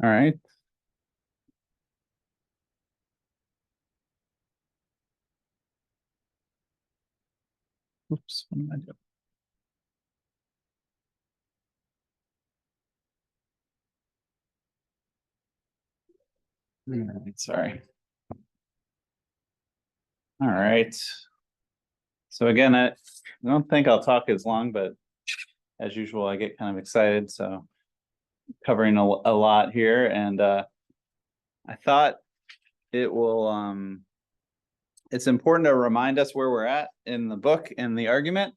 All right. Oops. What am I doing? Sorry. All right. So again, I don't think I'll talk as long, but as usual, I get kind of excited. So covering a lot here, and I thought it will. It's important to remind us where we're at in the book and the argument,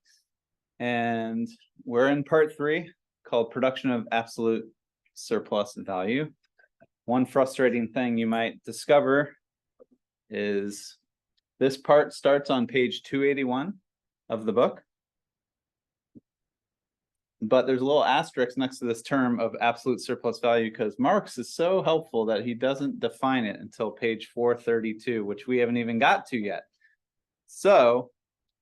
and we're in part 3 called "Production of Absolute Surplus Value." One frustrating thing you might discover is this part starts on page 281 of the book, but there's a little asterisk next to this term of absolute surplus value because Marx is so helpful that he doesn't define it until page 432, which we haven't even got to yet. So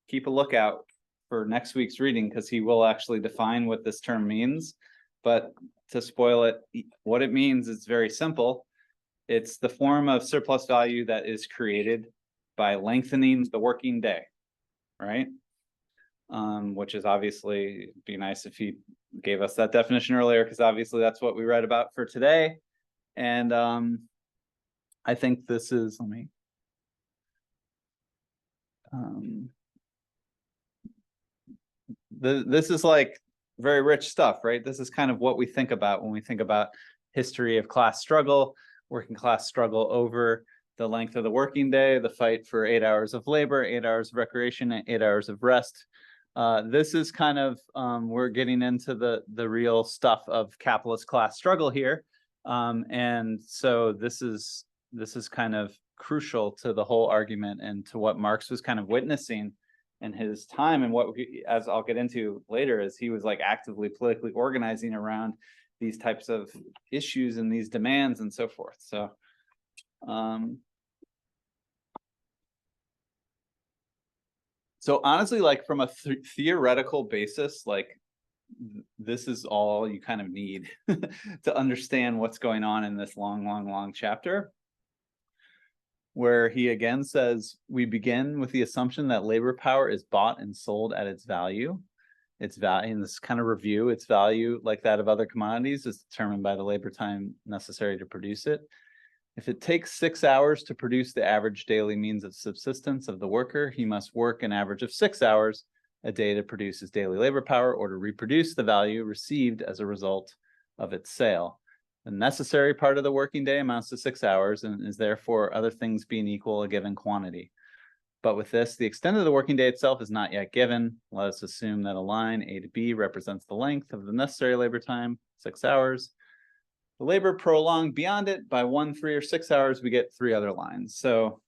keep a lookout for next week's reading because he will actually define what this term means. But to spoil it, what it means is very simple. It's the form of surplus value that is created by lengthening the working day, right? Which is obviously be nice if he gave us that definition earlier, because obviously that's what we read about for today. And I think this is, let me, this is like very rich stuff, right? This is kind of what we think about when we think about history of class struggle, working class struggle over the length of the working day, the fight for 8 hours of labor, 8 hours of recreation, and 8 hours of rest. This is kind of, we're getting into the real stuff of capitalist class struggle here. And so this is kind of crucial to the whole argument and to what Marx was kind of witnessing in his time. And what, as I'll get into later, is he was like actively politically organizing around these types of issues and these demands and so forth. So so honestly, like from a theoretical basis, like this is all you kind of need to understand what's going on in this long chapter, where he again says, we begin with the assumption that labor power is bought and sold at its value. Its value, in this kind of review, its value, like that of other commodities, is determined by the labor time necessary to produce it. If it takes 6 hours to produce the average daily means of subsistence of the worker, he must work an average of 6 hours a day to produce his daily labor power or to reproduce the value received as a result of its sale. The necessary part of the working day amounts to 6 hours and is therefore, other things being equal, a given quantity. But with this, the extent of the working day itself is not yet given. Let us assume that a line A to B represents the length of the necessary labor time, 6 hours. The labor prolonged beyond it by 1, 3, or 6 hours, we get 3 other lines. So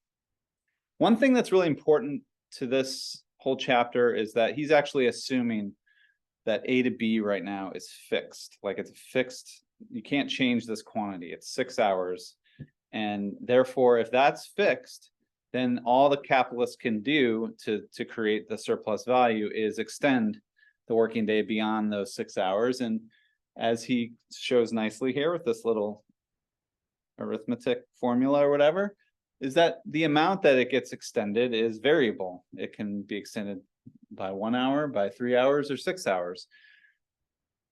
one thing that's really important to this whole chapter is that he's actually assuming that A to B right now is fixed. Like it's fixed, you can't change this quantity. It's 6 hours. And therefore, if that's fixed, then all the capitalists can do to create the surplus value is extend the working day beyond those 6 hours. And as he shows nicely here with this little arithmetic formula or whatever, is that the amount that it gets extended is variable. It can be extended by 1 hour, by 3 hours, or 6 hours.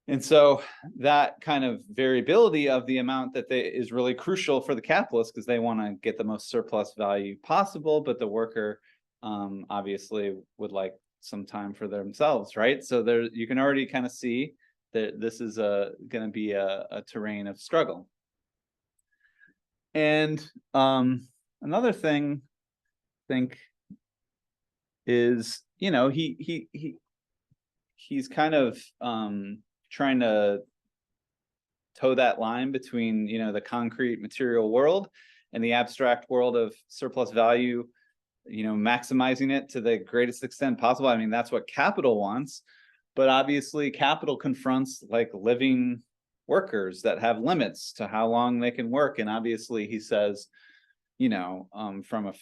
And so that kind of variability of the amount that is really crucial for the capitalists, because they want to get the most surplus value possible, but the worker obviously would like some time for themselves, right? So there you can already kind of see that this is going to be a terrain of struggle. And another thing I think is, you know, he's kind of trying to toe that line between, you know, the concrete material world and the abstract world of surplus value, you know, maximizing it to the greatest extent possible. I mean, that's what capital wants, but obviously capital confronts like living workers that have limits to how long they can work. And obviously he says, you know, from a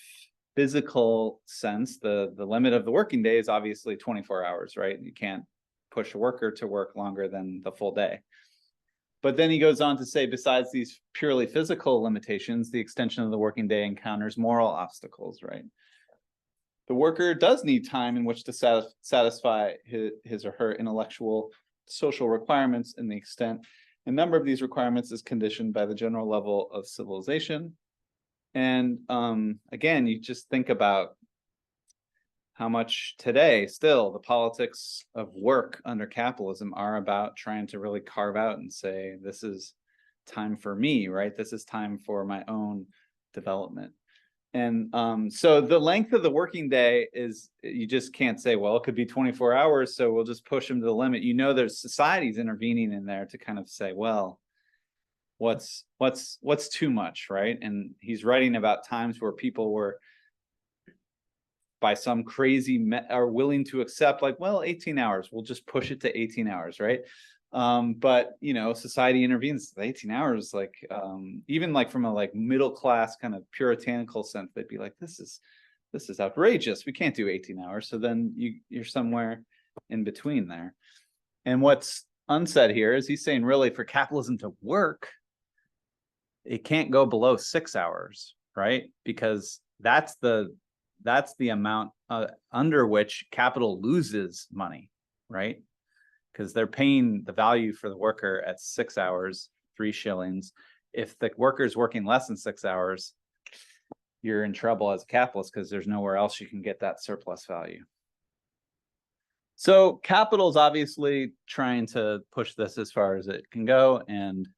physical sense, the limit of the working day is obviously 24 hours, right? You can't push a worker to work longer than the full day. But then he goes on to say, besides these purely physical limitations, the extension of the working day encounters moral obstacles, right? The worker does need time in which to satisfy his or her intellectual, social requirements, and the extent and number of these requirements is conditioned by the general level of civilization. And again, you just think about how much today still the politics of work under capitalism are about trying to really carve out and say, this is time for me, right? This is time for my own development. And so the length of the working day is, you just can't say, well, it could be 24 hours, so we'll just push them to the limit. You know, there's societies intervening in there to kind of say, well, what's too much, right? And he's writing about times where people were, by some crazy, are willing to accept, like, well, 18 hours, we'll just push it to 18 hours, right? But you know, society intervenes. 18 hours, like even like from a like middle class kind of puritanical sense, they'd be like, this is outrageous, we can't do 18 hours. So then you're somewhere in between there. And what's unsaid here is he's saying, really, for capitalism to work, it can't go below 6 hours, right? Because that's the amount under which capital loses money, right? Because they're paying the value for the worker at 6 hours, 3 shillings. If the worker's working less than 6 hours, you're in trouble as a capitalist, because there's nowhere else you can get that surplus value. So capital is obviously trying to push this as far as it can go. And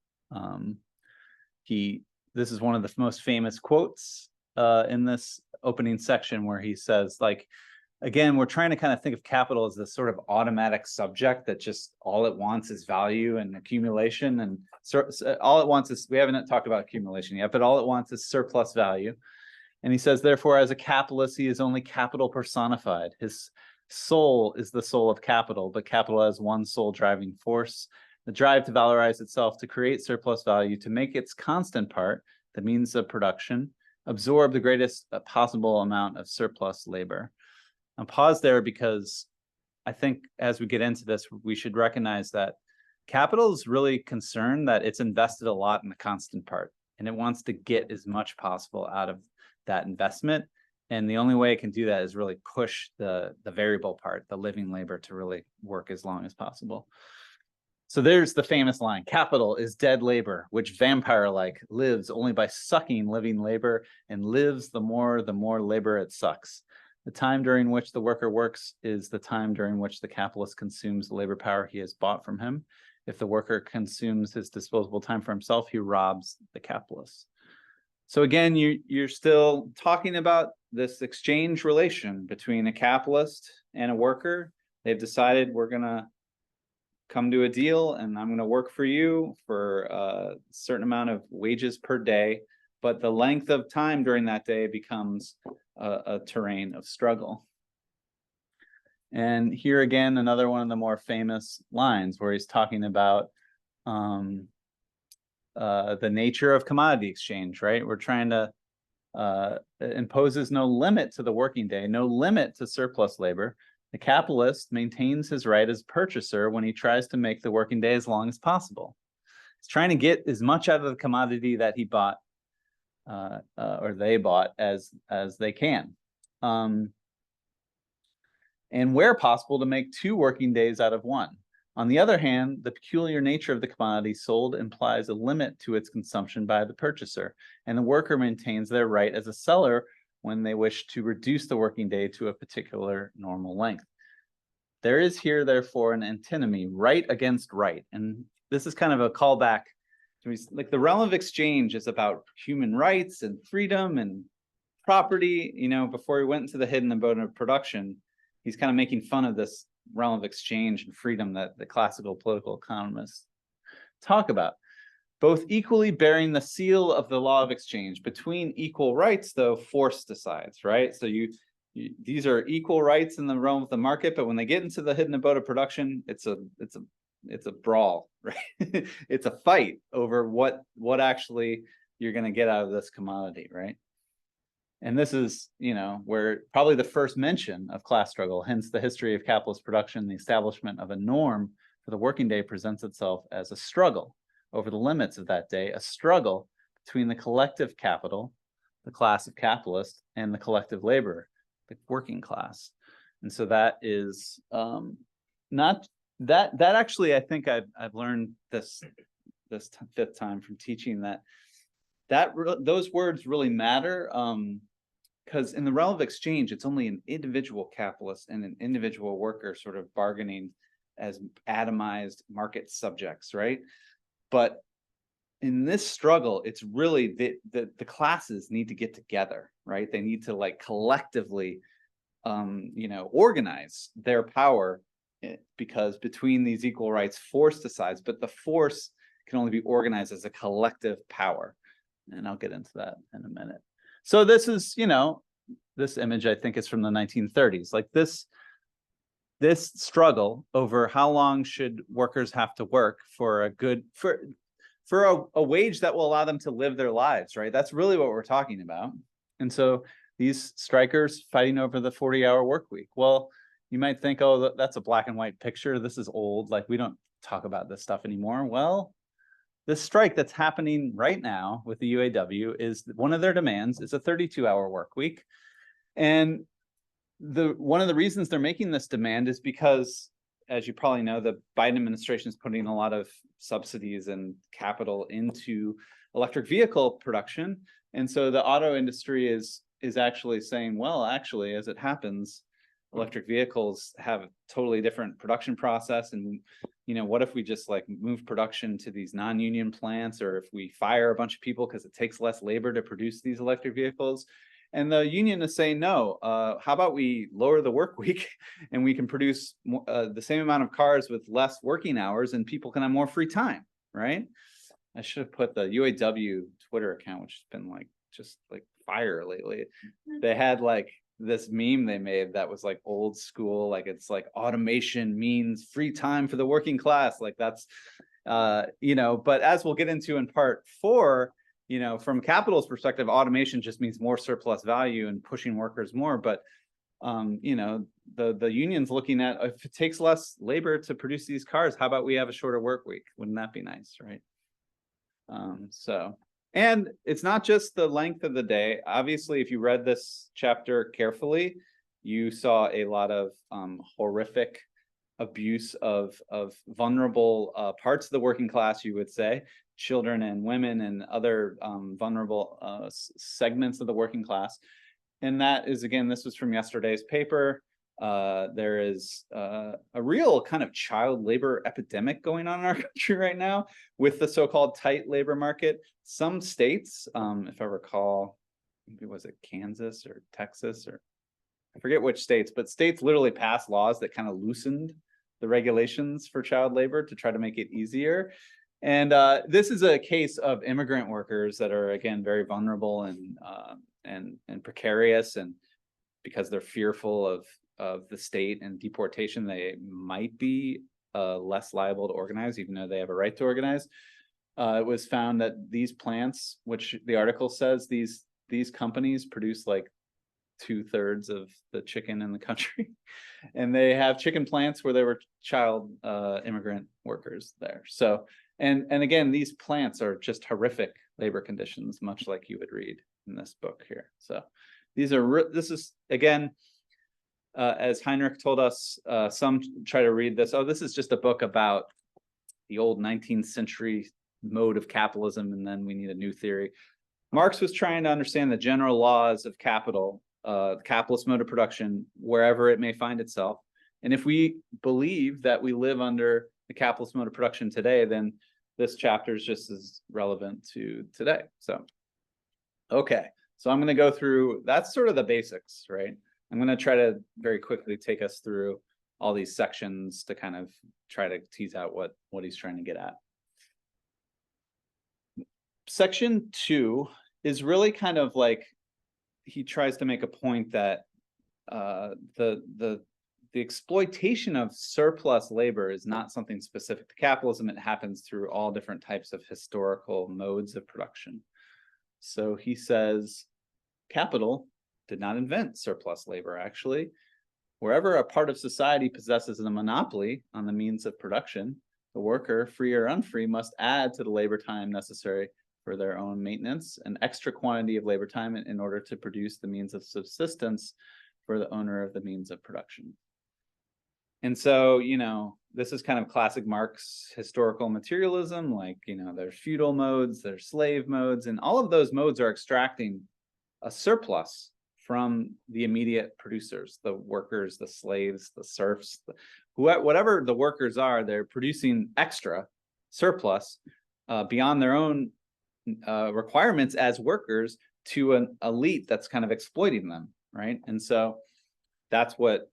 this is one of the most famous quotes in this opening section, where he says, like, again, we're trying to kind of think of capital as this sort of automatic subject that just all it wants is value and accumulation. And all it wants is, we haven't talked about accumulation yet, but all it wants is surplus value. And he says, therefore, as a capitalist, he is only capital personified. His soul is the soul of capital, but capital has one sole driving force: the drive to valorize itself, to create surplus value, to make its constant part, the means of production, absorb the greatest possible amount of surplus labor. I'll pause there, because I think as we get into this, we should recognize that capital is really concerned that it's invested a lot in the constant part, and it wants to get as much possible out of that investment. And the only way it can do that is really push the variable part, the living labor, to really work as long as possible. So there's the famous line: capital is dead labor, which vampire-like lives only by sucking living labor, and lives the more labor it sucks. The time during which the worker works is the time during which the capitalist consumes the labor power he has bought from him. If the worker consumes his disposable time for himself, he robs the capitalist. So again, you're still talking about this exchange relation between a capitalist and a worker. They've decided, we're going to come to a deal, and I'm going to work for you for a certain amount of wages per day. But the length of time during that day becomes a terrain of struggle. And here again, another one of the more famous lines, where he's talking about the nature of commodity exchange, right? We're trying to imposes no limit to the working day, no limit to surplus labor. The capitalist maintains his right as purchaser when he tries to make the working day as long as possible. He's trying to get as much out of the commodity that he bought or they bought as they can. And where possible, to make 2 working days out of 1. On the other hand, the peculiar nature of the commodity sold implies a limit to its consumption by the purchaser, and the worker maintains their right as a seller when they wish to reduce the working day to a particular normal length. There is here, therefore, an antinomy, right against right. And this is kind of a callback to, like, the realm of exchange is about human rights and freedom and property. You know, before he went into the hidden abode of production, he's kind of making fun of this realm of exchange and freedom that the classical political economists talk about. Both equally bearing the seal of the law of exchange. Between equal rights, though, force decides, right? So these are equal rights in the realm of the market, but when they get into the hidden abode of production, it's a brawl, right? It's a fight over what actually you're going to get out of this commodity, right? And this is, you know, where probably the first mention of class struggle, hence the history of capitalist production, the establishment of a norm for the working day presents itself as a struggle over the limits of that day, a struggle between the collective capital, the class of capitalists, and the collective labor, the working class. And so that is not that actually, I think I've learned this fifth time from teaching that those words really matter, because in the realm of exchange, it's only an individual capitalist and an individual worker sort of bargaining as atomized market subjects, right? But in this struggle, it's really the classes need to get together, right? They need to like collectively, organize their power, because between these equal rights, force decides, but the force can only be organized as a collective power. And I'll get into that in a minute. So this is, this image, I think, is from the 1930s. Like this struggle over how long should workers have to work for a wage that will allow them to live their lives, right? That's really what we're talking about. And so these strikers fighting over the 40-hour work week. Well, you might think, oh, that's a black and white picture. This is old. Like, we don't talk about this stuff anymore. Well, the strike that's happening right now with the UAW is one of their demands is a 32-hour work week. And one of the reasons they're making this demand is because, as you probably know, the Biden administration is putting a lot of subsidies and capital into electric vehicle production. And so the auto industry is actually saying, well, actually, as it happens, electric vehicles have a totally different production process. And, what if we just like move production to these non-union plants, or if we fire a bunch of people because it takes less labor to produce these electric vehicles? And the union is saying, no, how about we lower the work week and we can produce the same amount of cars with less working hours and people can have more free time, right? I should have put the UAW Twitter account, which has been like just like fire lately. They had like this meme they made that was like old school, like it's like automation means free time for the working class. Like that's, but as we'll get into in part 4, from capital's perspective, automation just means more surplus value and pushing workers more. But, the union's looking at, if it takes less labor to produce these cars, how about we have a shorter work week? Wouldn't that be nice, right? And it's not just the length of the day. Obviously, if you read this chapter carefully, you saw a lot of horrific abuse of vulnerable parts of the working class, you would say, children and women and other vulnerable segments of the working class. And that is, again, this was from yesterday's paper. There is a real kind of child labor epidemic going on in our country right now with the so-called tight labor market. Some states, if I recall, maybe was it Kansas or Texas, or I forget which states, but states literally passed laws that kind of loosened the regulations for child labor to try to make it easier. And this is a case of immigrant workers that are, again, very vulnerable and precarious, and because they're fearful of the state and deportation, they might be less liable to organize, even though they have a right to organize. It was found that these plants, which the article says these companies produce like 2/3 of the chicken in the country, and they have chicken plants where there were child immigrant workers there. So, and again, these plants are just horrific labor conditions, much like you would read in this book here. So this is, again, as Heinrich told us, some try to read this. Oh, this is just a book about the old 19th century mode of capitalism, and then we need a new theory. Marx was trying to understand the general laws of capital, the capitalist mode of production, wherever it may find itself. And if we believe that we live under the capitalist mode of production today, then this chapter is just as relevant to today. So, okay. So I'm going to go through, that's sort of the basics, right? I'm going to try to very quickly take us through all these sections to kind of try to tease out what he's trying to get at. Section 2 is really kind of like, he tries to make a point that the exploitation of surplus labor is not something specific to capitalism. It happens through all different types of historical modes of production. So he says, capital did not invent surplus labor, actually. Wherever a part of society possesses a monopoly on the means of production, The worker, free or unfree, must add to the labor time necessary for their own maintenance an extra quantity of labor time in order to produce the means of subsistence for the owner of the means of production. And so, this is kind of classic Marx historical materialism, like, there's feudal modes, there's slave modes, and all of those modes are extracting a surplus from the immediate producers, the workers, the slaves, the serfs, whatever the workers are, they're producing extra surplus beyond their own requirements as workers to an elite that's kind of exploiting them, right? And so that's what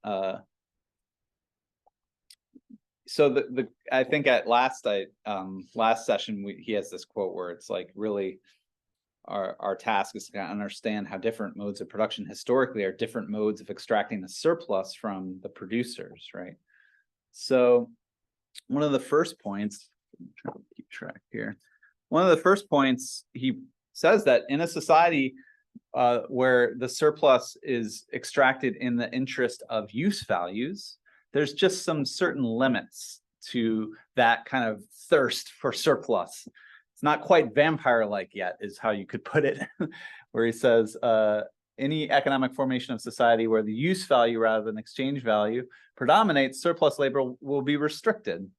so I think at last session he has this quote where it's like, really our task is to kind of understand how different modes of production historically are different modes of extracting the surplus from the producers, right? So one of the first points, I'm trying to keep track here. One of the first points, he says that in a society where the surplus is extracted in the interest of use values, there's just some certain limits to that kind of thirst for surplus. It's not quite vampire-like yet, is how you could put it, where he says, any economic formation of society where the use value rather than exchange value predominates, surplus labor will be restricted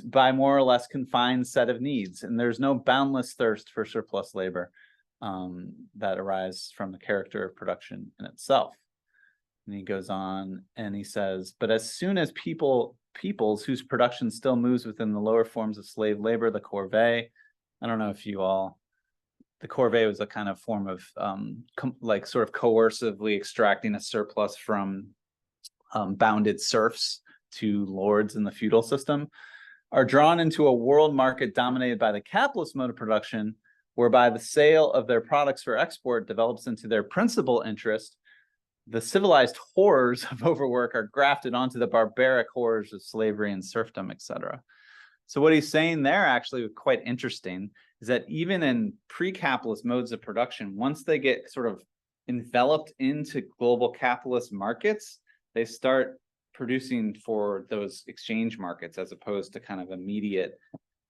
by more or less confined set of needs. And there's no boundless thirst for surplus labor that arises from the character of production in itself. And he goes on and he says, but as soon as peoples whose production still moves within the lower forms of slave labor, the corvée, I don't know if the corvée was a kind of form of like sort of coercively extracting a surplus from bounded serfs to lords in the feudal system, are drawn into a world market dominated by the capitalist mode of production, whereby the sale of their products for export develops into their principal interest. The civilized horrors of overwork are grafted onto the barbaric horrors of slavery and serfdom, etc. So what he's saying there, actually quite interesting, is that even in pre-capitalist modes of production, once they get sort of enveloped into global capitalist markets, they start producing for those exchange markets as opposed to kind of immediate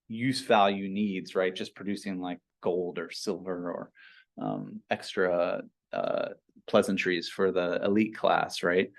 use value needs, right? Just producing like gold or silver or extra pleasantries for the elite class, right?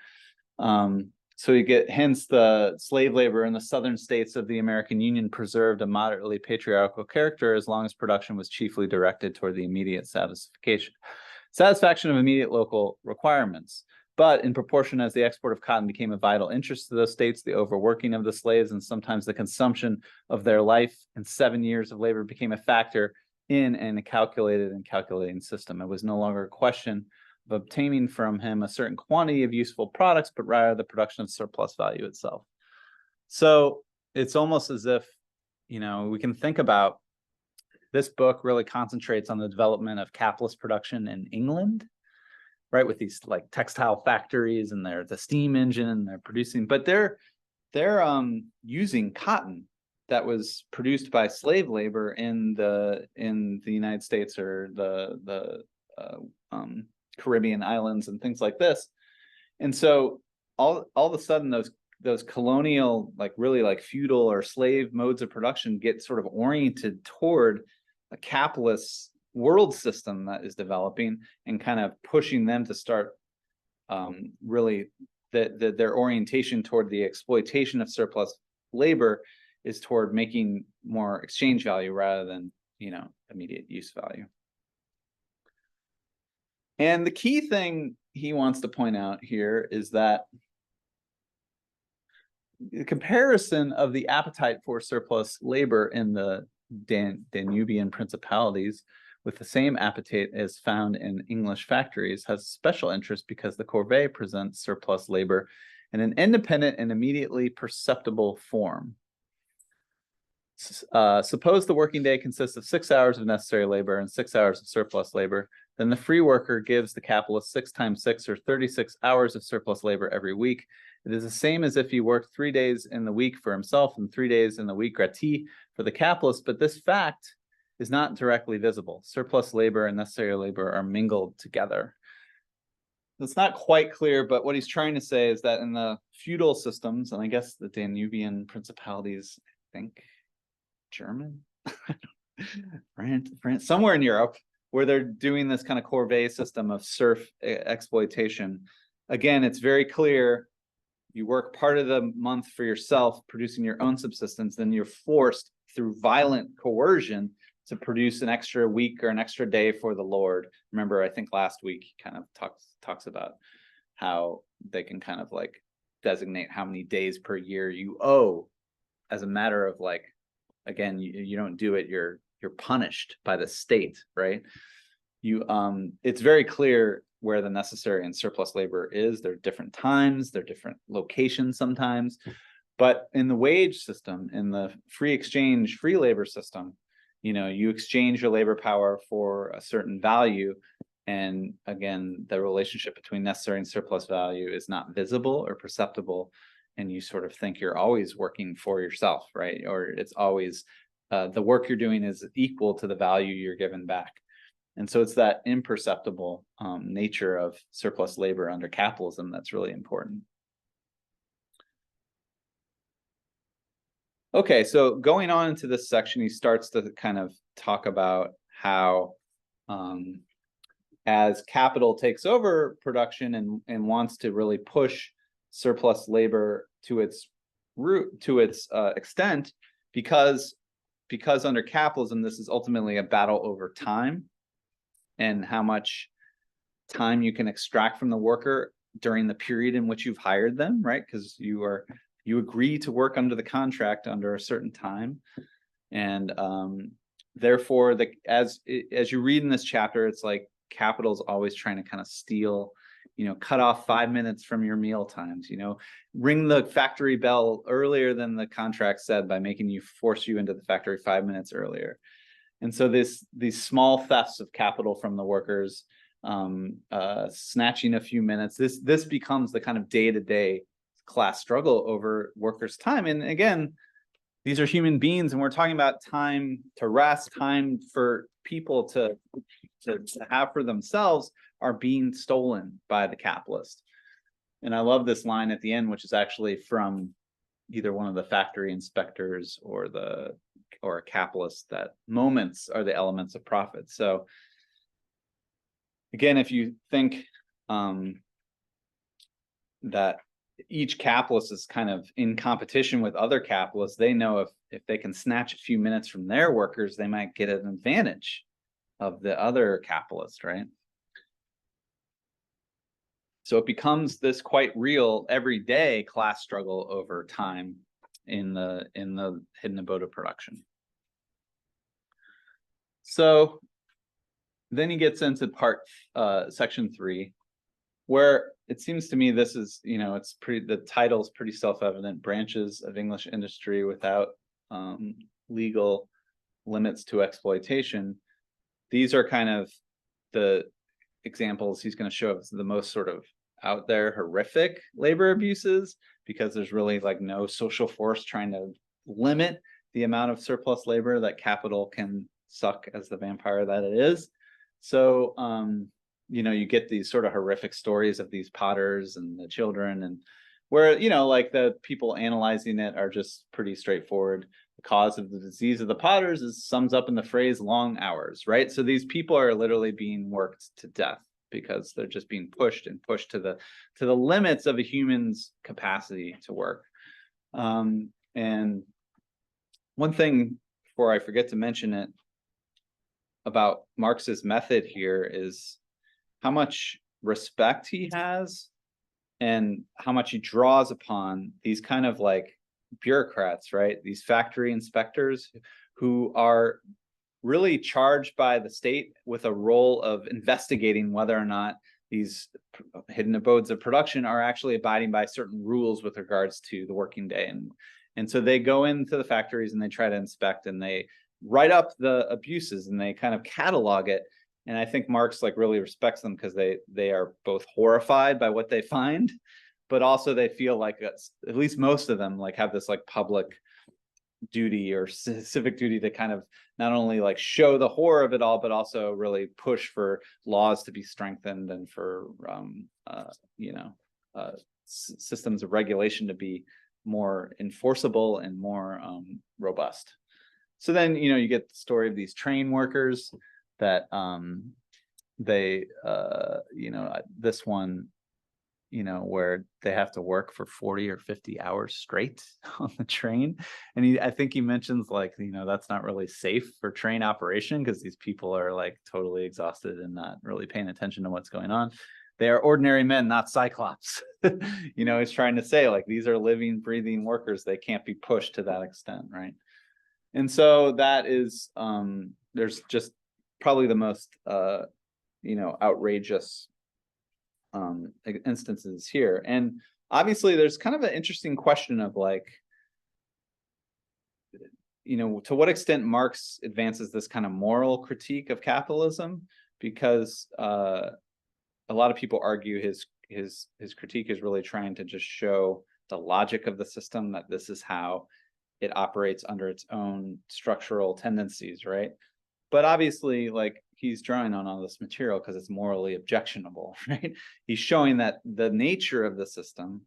So you get, hence the slave labor in the southern states of the American Union preserved a moderately patriarchal character as long as production was chiefly directed toward the immediate satisfaction of immediate local requirements. But in proportion as the export of cotton became a vital interest to those states, the overworking of the slaves and sometimes the consumption of their life and 7 years of labor became a factor in a calculating system. It was no longer a question of obtaining from him a certain quantity of useful products, but rather the production of surplus value itself. So it's almost as if, we can think about this book really concentrates on the development of capitalist production in England, right? With these like textile factories and the steam engine and they're producing, but they're using cotton that was produced by slave labor in the United States or the Caribbean islands and things like this. And so all of a sudden those colonial, like really like feudal or slave modes of production get sort of oriented toward a capitalist world system that is developing and kind of pushing them to start really their orientation toward the exploitation of surplus labor is toward making more exchange value rather than immediate use value. And the key thing he wants to point out here is that the comparison of the appetite for surplus labor in the Danubian principalities with the same appetite as found in English factories has special interest because the corvée presents surplus labor in an independent and immediately perceptible form. Suppose the working day consists of 6 hours of necessary labor and 6 hours of surplus labor. Then the free worker gives the capitalist 6 times 6 or 36 hours of surplus labor every week. It is the same as if he worked 3 days in the week for himself and 3 days in the week gratis for the capitalist, but this fact is not directly visible. Surplus labor and necessary labor are mingled together. It's not quite clear, but what he's trying to say is that in the feudal systems, and I guess the Danubian principalities think German, France, somewhere in Europe, where they're doing this kind of corvée system of serf exploitation. Again, it's very clear. You work part of the month for yourself, producing your own subsistence, then you're forced through violent coercion to produce an extra week or an extra day for the Lord. Remember, I think last week he kind of talks about how they can kind of like designate how many days per year you owe as a matter of like, again, you don't do it, you're punished by the state, right? It's very clear where the necessary and surplus labor is. There are different times, there are different locations sometimes, but in the wage system, in the free exchange, free labor system, you exchange your labor power for a certain value. And again, the relationship between necessary and surplus value is not visible or perceptible. And you sort of think you're always working for yourself, right? Or it's always the work you're doing is equal to the value you're given back. And so it's that imperceptible nature of surplus labor under capitalism that's really important. Okay, so going on into this section, he starts to kind of talk about how as capital takes over production and wants to really push surplus labor to its extent, because under capitalism, this is ultimately a battle over time and how much time you can extract from the worker during the period in which you've hired them, right? Because you agree to work under the contract under a certain time. And therefore, as you read in this chapter, it's like capital's always trying to kind of steal, cut off 5 minutes from your meal times, ring the factory bell earlier than the contract said by force you into the factory 5 minutes earlier. And so these small thefts of capital from the workers, snatching a few minutes, this becomes the kind of day-to-day class struggle over workers' time. And again, these are human beings, and we're talking about time to rest, time for people to have for themselves are being stolen by the capitalist. And I love this line at the end, which is actually from either one of the factory inspectors or a capitalist, that moments are the elements of profit. So again, if you think that each capitalist is kind of in competition with other capitalists, they know if they can snatch a few minutes from their workers, they might get an advantage of the other capitalist, right? So it becomes this quite real everyday class struggle over time in the hidden abode of production. So then he gets into section 3, where it seems to me this is, the title's pretty self-evident: branches of English industry without legal limits to exploitation. These are kind of the examples he's going to show us the most sort of out there horrific labor abuses, because there's really like no social force trying to limit the amount of surplus labor that capital can suck as the vampire that it is. So you get these sort of horrific stories of these potters and the children, and where like the people analyzing it are just pretty straightforward. The cause of the disease of the potters sums up in the phrase long hours, right? So these people are literally being worked to death because they're just being pushed to the limits of a human's capacity to work. And one thing, before I forget to mention it, about Marx's method here is how much respect he has and how much he draws upon these kind of like bureaucrats, right? These factory inspectors who are really charged by the state with a role of investigating whether or not these hidden abodes of production are actually abiding by certain rules with regards to the working day. And so they go into the factories and they try to inspect, and they write up the abuses and they kind of catalog it. And I think Marx like really respects them because they are both horrified by what they find, but also they feel like at least most of them like have this like public duty or civic duty to kind of not only like show the horror of it all, but also really push for laws to be strengthened and for systems of regulation to be more enforceable and more robust. So then, you get the story of these train workers that they, this one, where they have to work for 40 or 50 hours straight on the train. And I think he mentions like, that's not really safe for train operation because these people are like totally exhausted and not really paying attention to what's going on. They are ordinary men, not cyclops. He's trying to say like, these are living, breathing workers. They can't be pushed to that extent, right? And so that is, there's just probably the most, outrageous instances here. And obviously there's kind of an interesting question of like, to what extent Marx advances this kind of moral critique of capitalism, because a lot of people argue his critique is really trying to just show the logic of the system, that this is how it operates under its own structural tendencies, right? But obviously, like, he's drawing on all this material because it's morally objectionable, right? He's showing that the nature of the system,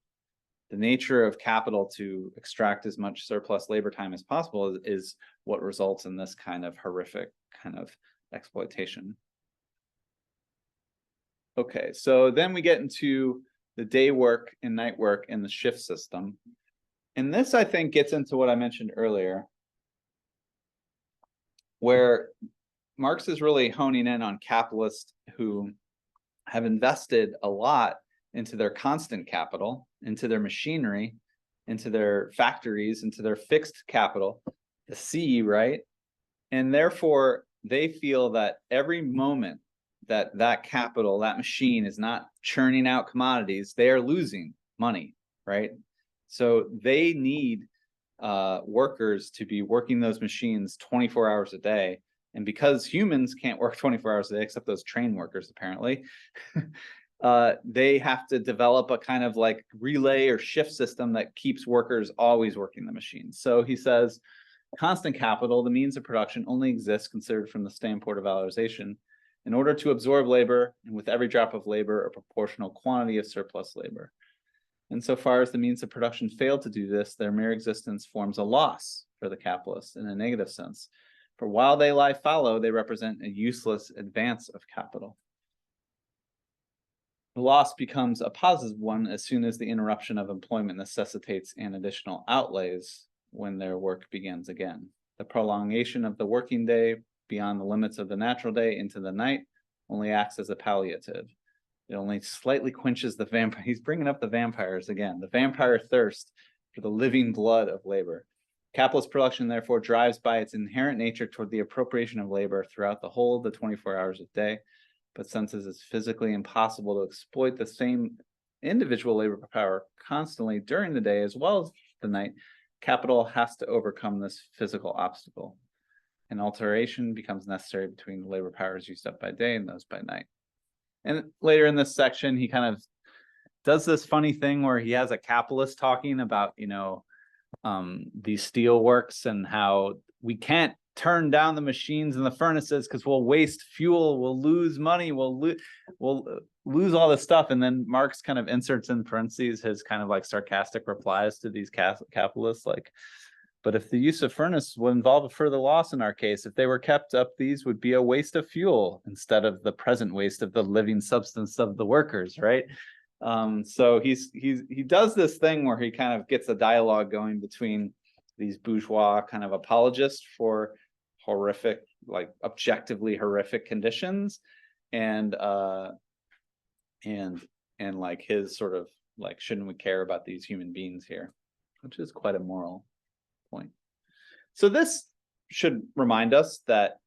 the nature of capital to extract as much surplus labor time as possible is what results in this kind of horrific kind of exploitation. Okay, so then we get into the day work and night work and the shift system. And this, I think, gets into what I mentioned earlier, where Marx is really honing in on capitalists who have invested a lot into their constant capital, into their machinery, into their factories, into their fixed capital, the C, right? And therefore, they feel that every moment that capital, that machine is not churning out commodities, they are losing money, right? So they need workers to be working those machines 24 hours a day. And because humans can't work 24 hours a day, except those train workers, apparently, they have to develop a kind of like relay or shift system that keeps workers always working the machines. So he says, constant capital, the means of production, only exists considered from the standpoint of valorization in order to absorb labor, and with every drop of labor, a proportional quantity of surplus labor. Insofar as the means of production fail to do this, their mere existence forms a loss for the capitalist in a negative sense. For while they lie fallow, they represent a useless advance of capital. The loss becomes a positive one as soon as the interruption of employment necessitates an additional outlays when their work begins again. The prolongation of the working day beyond the limits of the natural day into the night only acts as a palliative. It only slightly quenches the vampire. He's bringing up the vampires again. The vampire thirst for the living blood of labor. Capitalist production, therefore, drives by its inherent nature toward the appropriation of labor throughout the whole of the 24 hours of the day. But since it is physically impossible to exploit the same individual labor power constantly during the day as well as the night, capital has to overcome this physical obstacle. An alteration becomes necessary between the labor powers used up by day and those by night. And later in this section, he kind of does this funny thing where he has a capitalist talking about, these steel works and how we can't turn down the machines and the furnaces because we'll waste fuel, we'll lose money, we'll lose all this stuff. And then Marx kind of inserts in parentheses his kind of like sarcastic replies to these capitalists, like, but if the use of furnace would involve a further loss in our case, if they were kept up, these would be a waste of fuel instead of the present waste of the living substance of the workers, right? So he does this thing where he kind of gets a dialogue going between these bourgeois kind of apologists for horrific, like objectively horrific conditions, and like his sort of like, shouldn't we care about these human beings here, which is quite a moral point. So this should remind us that,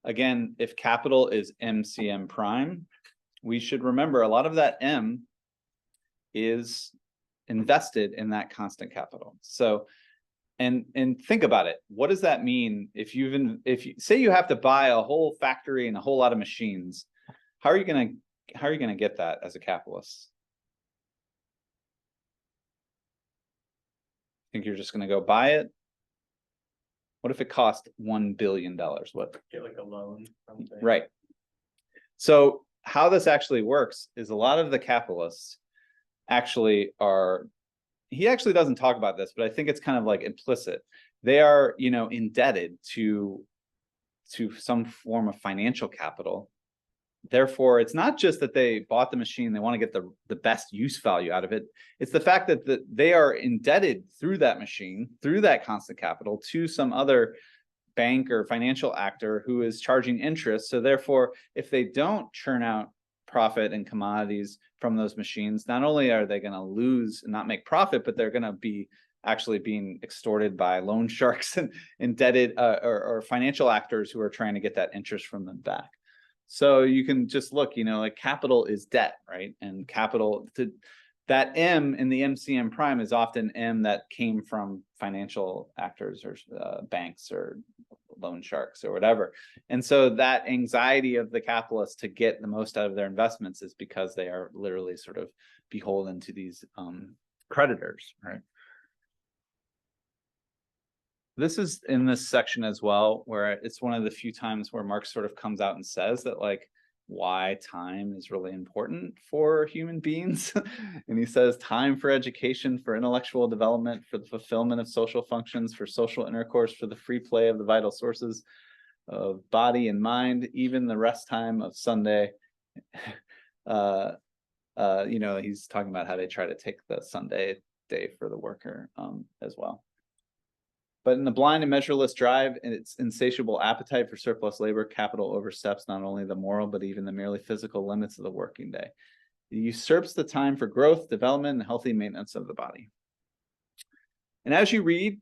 again, if capital is MCM prime, we should remember a lot of that M is invested in that constant capital. So, and think about it. What does that mean if you say you have to buy a whole factory and a whole lot of machines? How are you gonna get that as a capitalist? Think you're just gonna go buy it? What if it cost $1 billion? What? Get like a loan. Something. Right. So how this actually works is a lot of the capitalists actually are he actually doesn't talk about this, but I think it's kind of like implicit. They are, indebted to some form of financial capital. Therefore, it's not just that they bought the machine, they want to get the best use value out of it. It's the fact that they are indebted through that machine, through that constant capital, to some other bank or financial actor who is charging interest. So therefore, if they don't churn out profit and commodities from those machines, not only are they going to lose and not make profit, but they're going to be actually being extorted by loan sharks and indebted or financial actors who are trying to get that interest from them back. So you can just look, like capital is debt, right? And capital, that M in the MCM prime is often M that came from financial actors or banks or loan sharks or whatever. And so that anxiety of the capitalists to get the most out of their investments is because they are literally sort of beholden to these creditors, right? This is in this section as well, where it's one of the few times where Marx sort of comes out and says that like why time is really important for human beings. And he says time for education, for intellectual development, for the fulfillment of social functions, for social intercourse, for the free play of the vital sources of body and mind, even the rest time of Sunday. He's talking about how they try to take the Sunday day for the worker as well. But in the blind and measureless drive and its insatiable appetite for surplus labor, capital oversteps not only the moral, but even the merely physical limits of the working day. It usurps the time for growth, development, and healthy maintenance of the body. And as you read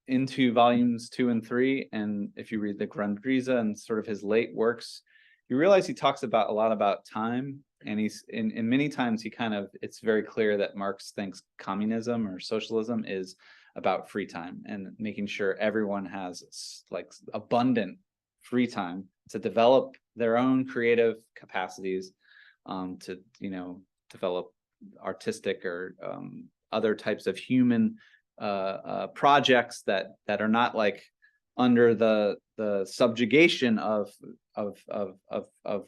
into volumes 2 and 3, and if you read the Grundrisse and sort of his late works, you realize he talks a lot about time. And he's in many times it's very clear that Marx thinks communism or socialism is about free time and making sure everyone has like abundant free time to develop their own creative capacities, to develop artistic or other types of human projects that are not like under the subjugation of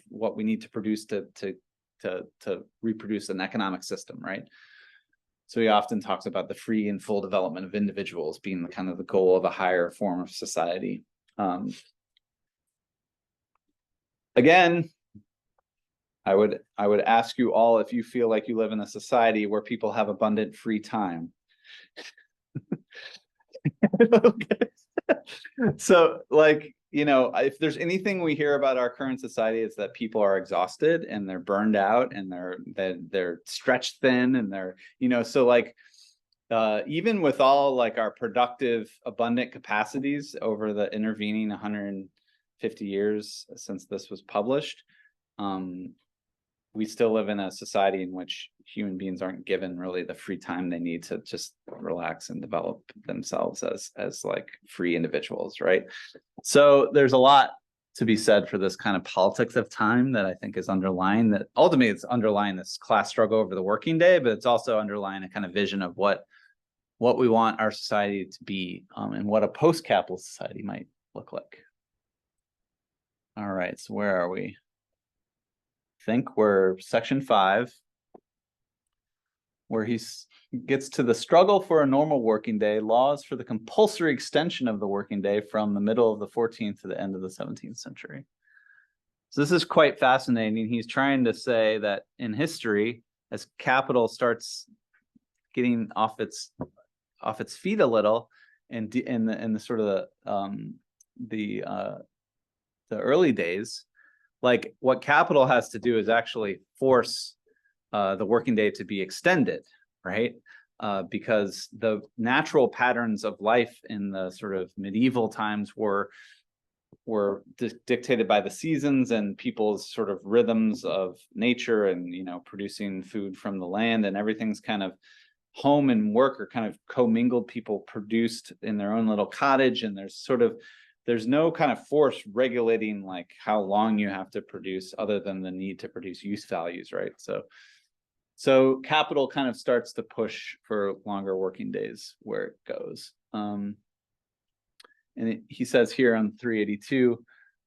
what we need to produce to reproduce an economic system, right? So he often talks about the free and full development of individuals being the kind of the goal of a higher form of society. Again, I would ask you all if you feel like you live in a society where people have abundant free time. So like, if there's anything we hear about our current society, it's that people are exhausted and they're burned out and they're stretched thin and they're, so like, even with all like our productive, abundant capacities over the intervening 150 years since this was published, we still live in a society in which human beings aren't given really the free time they need to just relax and develop themselves as like free individuals, right? So there's a lot to be said for this kind of politics of time that I think is underlying, that ultimately it's underlying this class struggle over the working day, but it's also underlying a kind of vision of what we want our society to be, and what a post-capitalist society might look like. All right, so where are we? I think we're section 5, where he gets to the struggle for a normal working day, laws for the compulsory extension of the working day from the middle of the 14th to the end of the 17th century. So this is quite fascinating. He's trying to say that in history, as capital starts getting off its feet a little, and in the sort of the early days, like what capital has to do is actually force the working day to be extended, right? Because the natural patterns of life in the sort of medieval times were dictated by the seasons and people's sort of rhythms of nature and, producing food from the land, and everything's kind of home and work are kind of commingled. People produced in their own little cottage, and there's no kind of force regulating like how long you have to produce other than the need to produce use values, right? So capital kind of starts to push for longer working days where it goes. He says here on 382,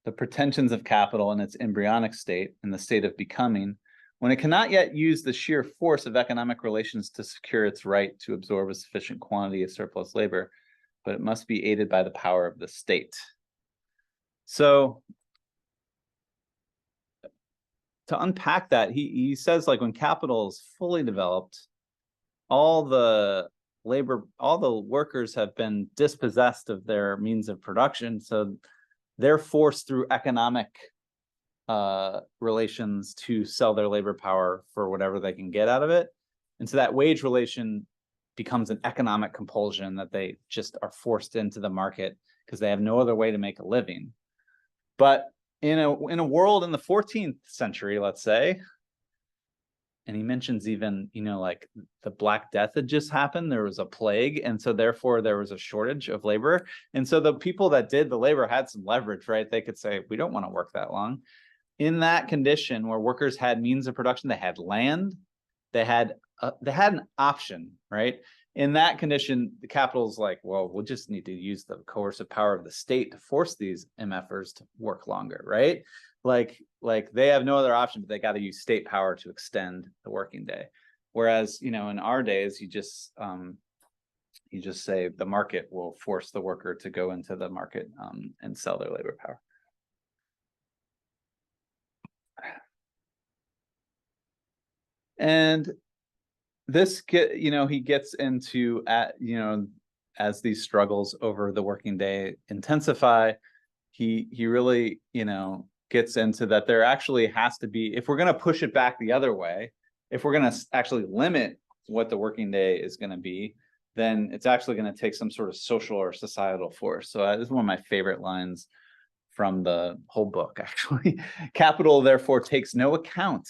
the pretensions of capital in its embryonic state, in the state of becoming, When it cannot yet use the sheer force of economic relations to secure its right to absorb a sufficient quantity of surplus labor, but it must be aided by the power of the state. So to unpack that, he says, like, when capital is fully developed, all the workers have been dispossessed of their means of production, so they're forced through economic relations to sell their labor power for whatever they can get out of it. And so that wage relation becomes an economic compulsion that they just are forced into the market because they have no other way to make a living. But in a world in the 14th century, let's say, and he mentions even, like the Black Death had just happened, there was a plague, and so therefore there was a shortage of labor. And so the people that did the labor had some leverage, right? They could say, we don't want to work that long. In that condition where workers had means of production, they had land, they had an option, right? In that condition, the capital's like, well, we'll just need to use the coercive power of the state to force these MFers to work longer, right? Like they have no other option, but they got to use state power to extend the working day. Whereas, in our days, you just say the market will force the worker to go into the market and sell their labor power. And this he gets into as these struggles over the working day intensify, he really gets into that there actually has to be, if we're going to push it back the other way, if we're going to actually limit what the working day is going to be, then it's actually going to take some sort of social or societal force. So this is one of my favorite lines from the whole book, actually. Capital therefore takes no account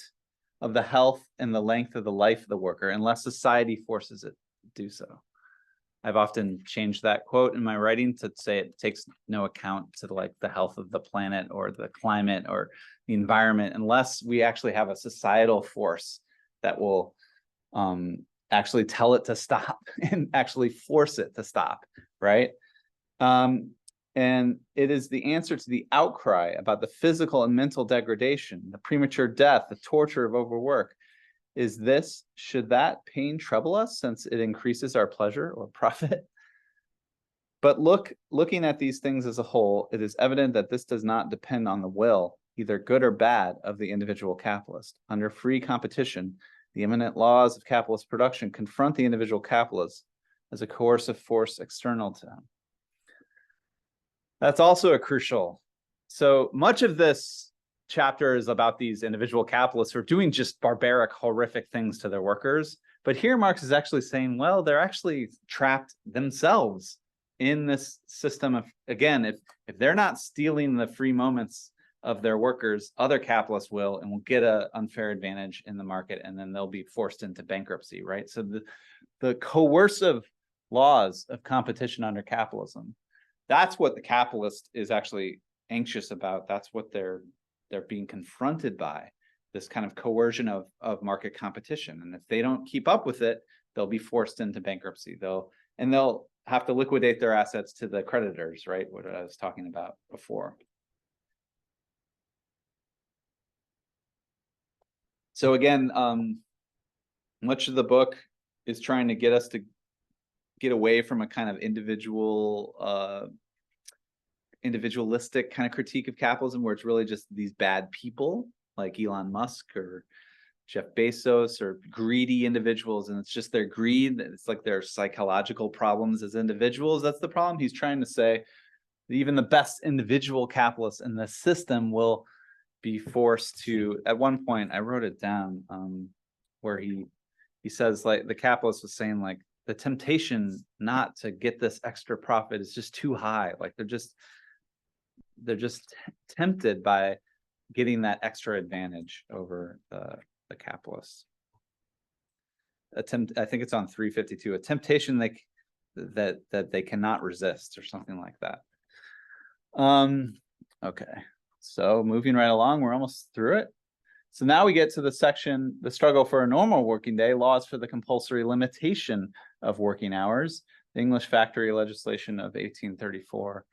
of the health and the length of the life of the worker unless society forces it to do so. I've often changed that quote in my writing to say it takes no account to the health of the planet or the climate or the environment unless we actually have a societal force that will actually tell it to stop and actually force it to stop, right? And it is the answer to the outcry about the physical and mental degradation, the premature death, the torture of overwork. Should that pain trouble us since it increases our pleasure or profit? But looking at these things as a whole, it is evident that this does not depend on the will, either good or bad, of the individual capitalist. Under free competition, the immanent laws of capitalist production confront the individual capitalist as a coercive force external to him. That's also a crucial. So much of this chapter is about these individual capitalists who are doing just barbaric, horrific things to their workers. But here Marx is actually saying, well, they're actually trapped themselves in this system of, again, if they're not stealing the free moments of their workers, other capitalists will, and will get an unfair advantage in the market, and then they'll be forced into bankruptcy, right? So the coercive laws of competition under capitalism, that's what the capitalist is actually anxious about. That's what they're being confronted by, this kind of coercion of market competition. And if they don't keep up with it, they'll be forced into bankruptcy. They'll have to liquidate their assets to the creditors, right? What I was talking about before. So again, much of the book is trying to get us to get away from a kind of individualistic kind of critique of capitalism, where it's really just these bad people like Elon Musk or Jeff Bezos or greedy individuals, and it's just their greed. It's like their psychological problems as individuals. That's the problem. He's trying to say that even the best individual capitalists in the system will be forced to, at one point, I wrote it down, where he says, like, the capitalist was saying, like, the temptation not to get this extra profit is just too high. Like they're just tempted by getting that extra advantage over the capitalists. I think it's on 352, a temptation that they cannot resist, or something like that. Okay, so moving right along, we're almost through it. So now we get to the section, the struggle for a normal working day, laws for the compulsory limitation of working hours, the English factory legislation of 1834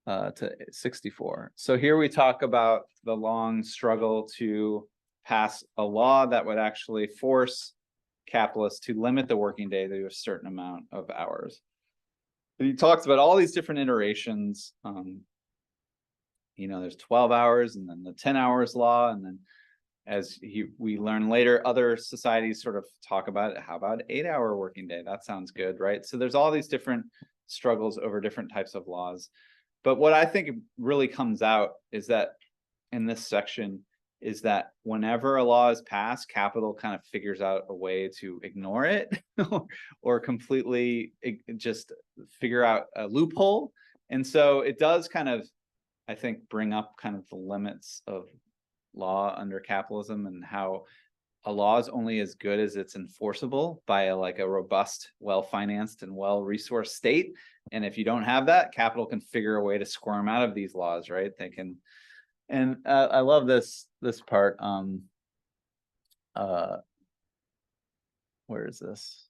to 64. So here we talk about the long struggle to pass a law that would actually force capitalists to limit the working day to a certain amount of hours. And he talks about all these different iterations. There's 12 hours and then the 10 hours law. And then we learn later, other societies sort of talk about it. How about 8-hour working day? That sounds good, right? So there's all these different struggles over different types of laws. But what I think really comes out is that in this section is that whenever a law is passed, capital kind of figures out a way to ignore it or completely just figure out a loophole. And so it does kind of, I think, bring up kind of the limits of law under capitalism and how a law is only as good as it's enforceable by a robust, well-financed and well-resourced state. And if you don't have that, capital can figure a way to squirm out of these laws, right? They can. And I love this part. Where is this?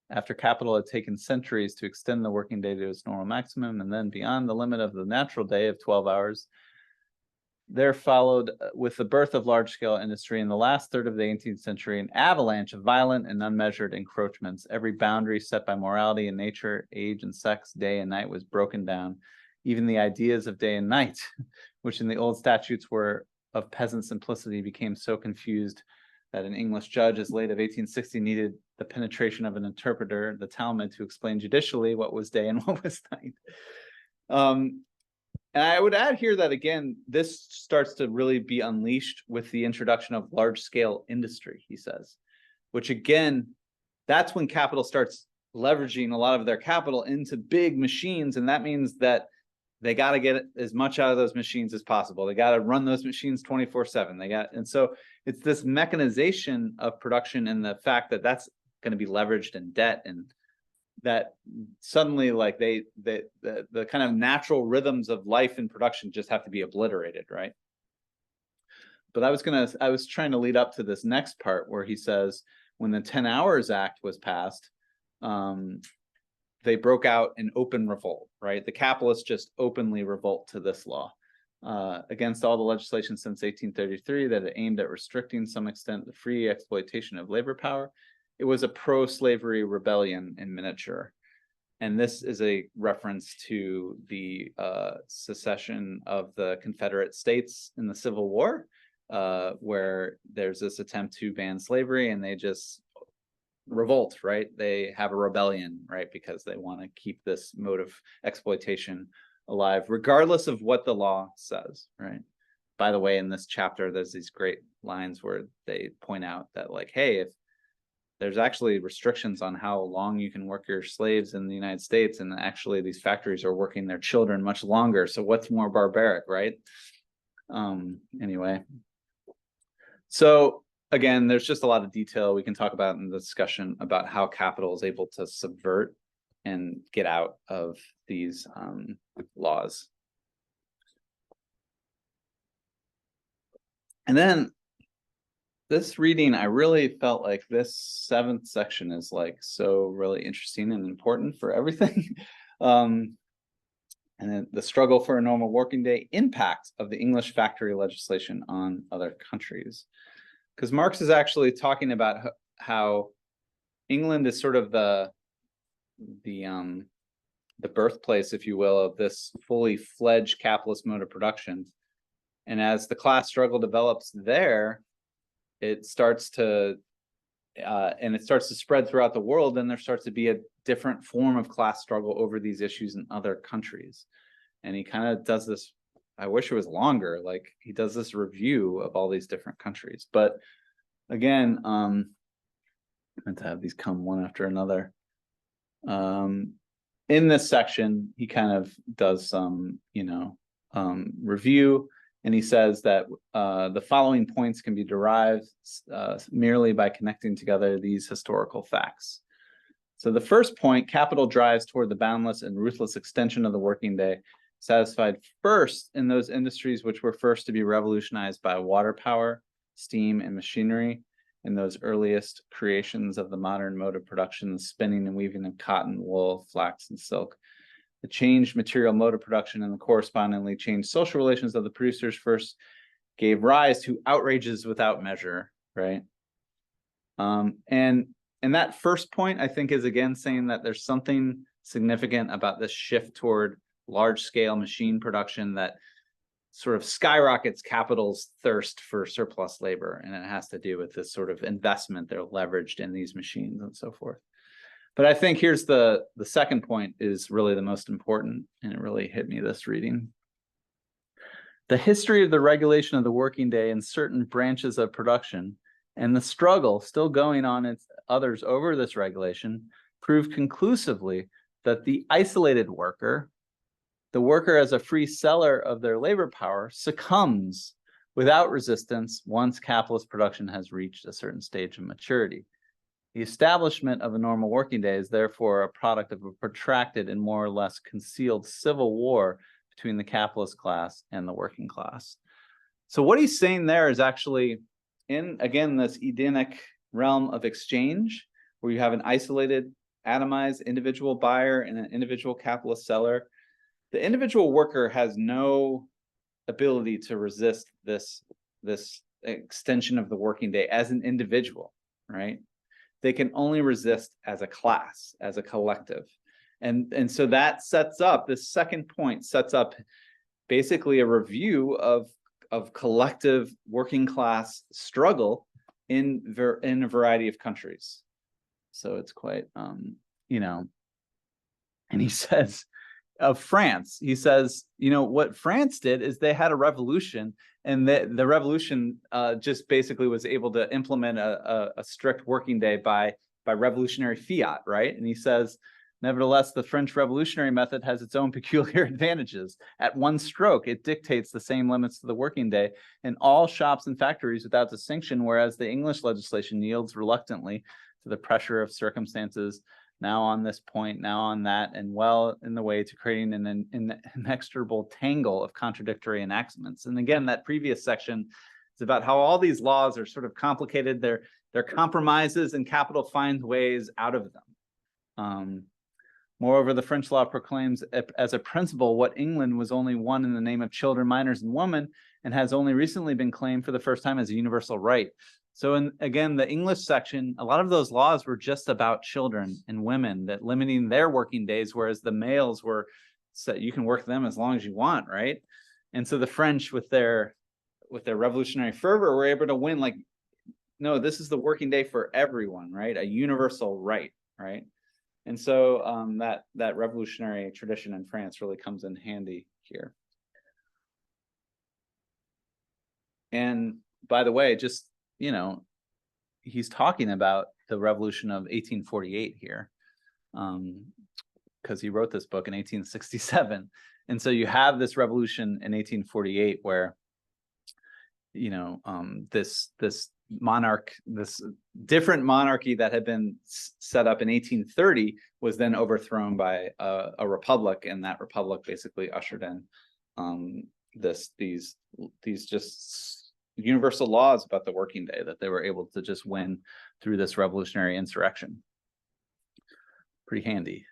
After capital had taken centuries to extend the working day to its normal maximum, and then beyond the limit of the natural day of 12 hours, there followed, with the birth of large-scale industry in the last third of the 18th century, an avalanche of violent and unmeasured encroachments. Every boundary set by morality and nature, age and sex, day and night was broken down. Even the ideas of day and night, which in the old statutes were of peasant simplicity, became so confused that an English judge as late as 1860 needed the penetration of an interpreter, the Talmud, to explain judicially what was day and what was night. And I would add here that, again, this starts to really be unleashed with the introduction of large-scale industry, he says, which, again, that's when capital starts leveraging a lot of their capital into big machines. And that means that they got to get as much out of those machines as possible. They got to run those machines 24/7. And so it's this mechanization of production and the fact that that's going to be leveraged in debt, and that suddenly the kind of natural rhythms of life and production just have to be obliterated, right? But I was trying to lead up to this next part where he says when the 10 Hours Act was passed, they broke out in open revolt, right? The capitalists just openly revolt to this law against all the legislation since 1833 that it aimed at restricting to some extent the free exploitation of labor power. It was a pro-slavery rebellion in miniature. And this is a reference to the secession of the Confederate States in the Civil War, where there's this attempt to ban slavery and they just revolt, right? They have a rebellion, right? Because they want to keep this mode of exploitation alive, regardless of what the law says, right? By the way, in this chapter, there's these great lines where they point out that, hey, if there's actually restrictions on how long you can work your slaves in the United States, and actually these factories are working their children much longer. So what's more barbaric, right? Anyway, so again, there's just a lot of detail we can talk about in the discussion about how capital is able to subvert and get out of these laws. And then this reading, I really felt like this 7th section is so really interesting and important for everything. And then the struggle for a normal working day, impact of the English factory legislation on other countries. Because Marx is actually talking about how England is sort of the birthplace, if you will, of this fully fledged capitalist mode of production. And as the class struggle develops there, it starts to spread throughout the world, and there starts to be a different form of class struggle over these issues in other countries. And he kind of does this, I wish it was longer, he does this review of all these different countries. But again, I'm going to have these come one after another. In this section, he kind of does some, review. And he says that the following points can be derived merely by connecting together these historical facts. So the first point, capital drives toward the boundless and ruthless extension of the working day, satisfied first in those industries which were first to be revolutionized by water power, steam, and machinery, in those earliest creations of the modern mode of production, the spinning and weaving of cotton, wool, flax, and silk. The changed material mode of production and the correspondingly changed social relations of the producers first gave rise to outrages without measure, right? And that first point, I think, is again saying that there's something significant about this shift toward large-scale machine production that sort of skyrockets capital's thirst for surplus labor, and it has to do with this sort of investment they're leveraged in these machines and so forth. But I think here's the second point is really the most important, and it really hit me this reading. The history of the regulation of the working day in certain branches of production and the struggle still going on in others over this regulation prove conclusively that the isolated worker, the worker as a free seller of their labor power, succumbs without resistance once capitalist production has reached a certain stage of maturity. The establishment of a normal working day is therefore a product of a protracted and more or less concealed civil war between the capitalist class and the working class. So what he's saying there is actually in, again, this Edenic realm of exchange, where you have an isolated, atomized individual buyer and an individual capitalist seller, the individual worker has no ability to resist this extension of the working day as an individual, right? They can only resist as a class, as a collective. And so that sets up, this second point sets up basically a review of collective working class struggle in a variety of countries. So it's quite, you know, and he says of France, he says, you know, what France did is they had a revolution, and the revolution just basically was able to implement a strict working day by revolutionary fiat, right? And he says, nevertheless, the French revolutionary method has its own peculiar advantages. At one stroke, it dictates the same limits to the working day in all shops and factories without distinction, whereas the English legislation yields reluctantly to the pressure of circumstances, now on this point, now on that, and well in the way to creating an inextricable tangle of contradictory enactments. And again, that previous section is about how all these laws are sort of complicated. They're compromises, and capital finds ways out of them. Moreover, the French law proclaims as a principle what England was only won in the name of children, minors, and women, and has only recently been claimed for the first time as a universal right. So again, the English section, a lot of those laws were just about children and women, that limiting their working days, whereas the males were set, you can work them as long as you want, right? And so the French, with their revolutionary fervor, were able to win, like, no, this is the working day for everyone, right? A universal right, right? And so that revolutionary tradition in France really comes in handy here. And by the way, just, you know, he's talking about the revolution of 1848 here, because he wrote this book in 1867. And so you have this revolution in 1848 where, you know, this different monarchy that had been set up in 1830 was then overthrown by a republic, and that republic basically ushered in these just universal laws about the working day that they were able to just win through this revolutionary insurrection. Pretty handy.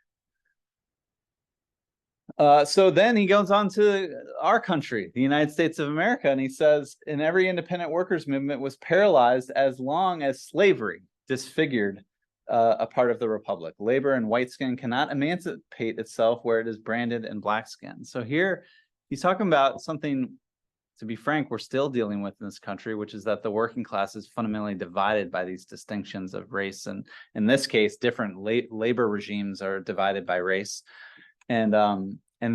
So then he goes on to our country, the United States of America, and he says, in every independent workers movement was paralyzed as long as slavery disfigured a part of the republic. Labor and white skin cannot emancipate itself where it is branded in black skin. So here he's talking about something, to be frank, we're still dealing with in this country, which is that the working class is fundamentally divided by these distinctions of race. And in this case, different labor regimes are divided by race. And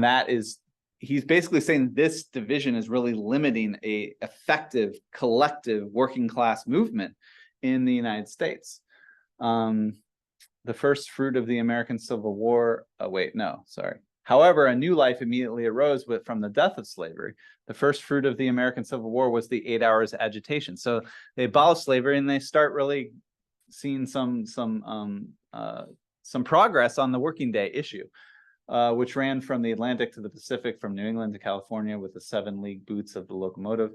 that is, he's basically saying this division is really limiting a effective collective working class movement in the United States. The first fruit of the American Civil War, However, a new life immediately arose from the death of slavery. The first fruit of the American Civil War was the 8 hours agitation. So they abolished slavery, and they start really seeing some progress on the working day issue, which ran from the Atlantic to the Pacific, from New England to California, with the 7 league boots of the locomotive.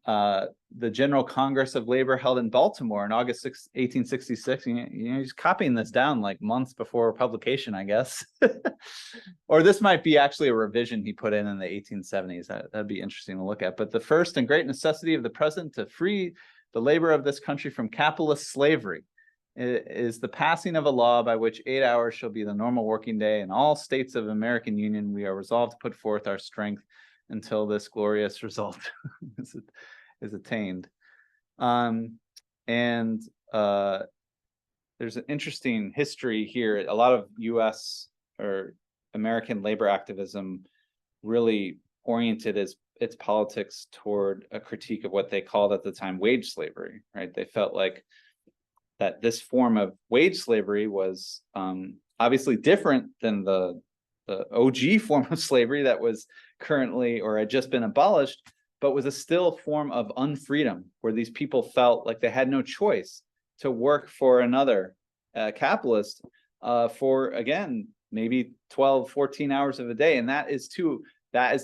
the General Congress of Labor held in Baltimore in August 6, 1866. He's copying this down like months before publication, I guess. Or this might be actually a revision he put in the 1870s. That'd be interesting to look at. But the first and great necessity of the present to free the labor of this country from capitalist slavery is the passing of a law by which 8 hours shall be the normal working day. In all states of American Union, we are resolved to put forth our strength until this glorious result is attained. There's an interesting history here. A lot of US or American labor activism really oriented its politics toward a critique of what they called at the time wage slavery, right? They felt like that this form of wage slavery was obviously different than the OG form of slavery that was currently or had just been abolished, but was a still form of unfreedom where these people felt like they had no choice to work for another capitalist for, again, maybe 12, 14 hours of a day. And that is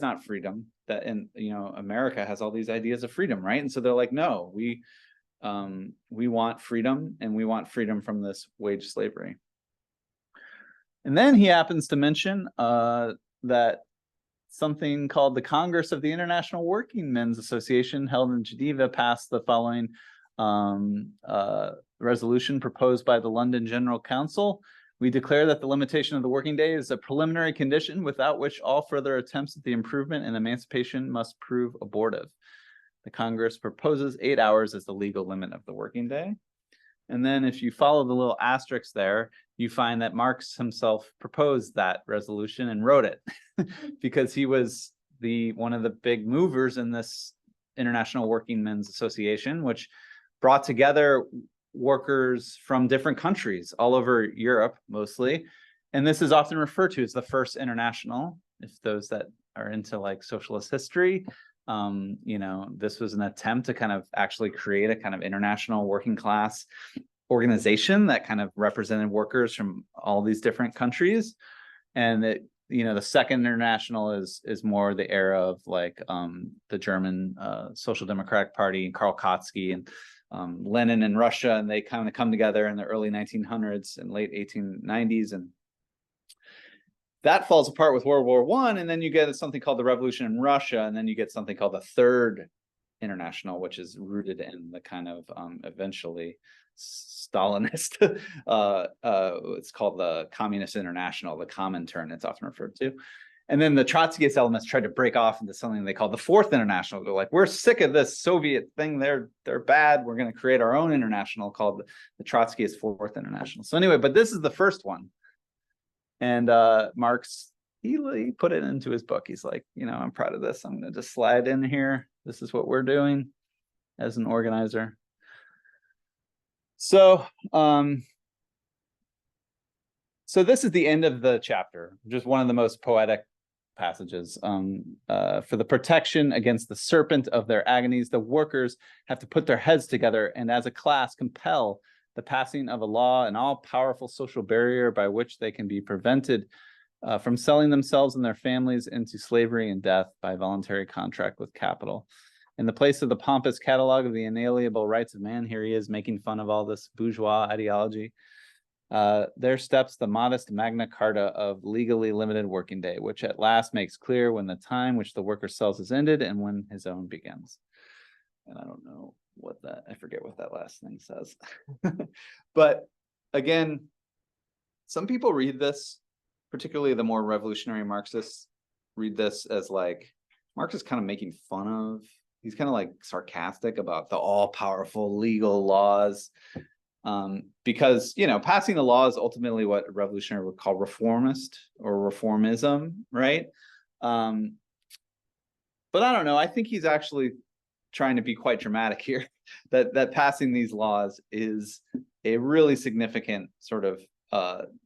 not freedom. That, and America has all these ideas of freedom, right? And so they're like, no, we want freedom, and we want freedom from this wage slavery. And then he happens to mention that something called the Congress of the International Working Men's Association held in Geneva passed the following resolution proposed by the London General Council. We declare that the limitation of the working day is a preliminary condition without which all further attempts at the improvement and emancipation must prove abortive. The Congress proposes 8 hours as the legal limit of the working day. And then if you follow the little asterisk there, you find that Marx himself proposed that resolution and wrote it because he was one of the big movers in this International Working Men's Association, which brought together workers from different countries all over Europe, mostly. And this is often referred to as the first international, if those that are into like socialist history. This was an attempt to kind of actually create a kind of international working class organization that kind of represented workers from all these different countries. And the second international is more the era of like the German Social Democratic Party and Karl and Lenin in Russia, and they kind of come together in the early 1900s and late 1890s, and that falls apart with World War I, and then you get something called the Revolution in Russia, and then you get something called the Third International, which is rooted in the kind of eventually Stalinist. It's called the Communist International, the Comintern. It's often referred to. And then the Trotskyist elements tried to break off into something they called the Fourth International. They're like, we're sick of this Soviet thing. They're bad. We're going to create our own international called the Trotskyist Fourth International. So anyway, but this is the first one. And Marx, he put it into his book. He's like, I'm proud of this. I'm going to just slide in here. This is what we're doing as an organizer. So, so this is the end of the chapter, just one of the most poetic passages. For the protection against the serpent of their agonies, the workers have to put their heads together and as a class compel the passing of a law, an all-powerful social barrier by which they can be prevented from selling themselves and their families into slavery and death by voluntary contract with capital. In the place of the pompous catalog of the inalienable rights of man, here he is making fun of all this bourgeois ideology. There steps the modest Magna Carta of legally limited working day, which at last makes clear when the time which the worker sells is ended and when his own begins. And I don't know I forget what that last thing says. But again, some people read this, particularly the more revolutionary Marxists, read this as like, Marx is kind of making fun of, he's kind of like sarcastic about the all-powerful legal laws. Because, passing the law is ultimately what a revolutionary would call reformist or reformism, right? But I don't know. I think he's actually trying to be quite dramatic here, that passing these laws is a really significant sort of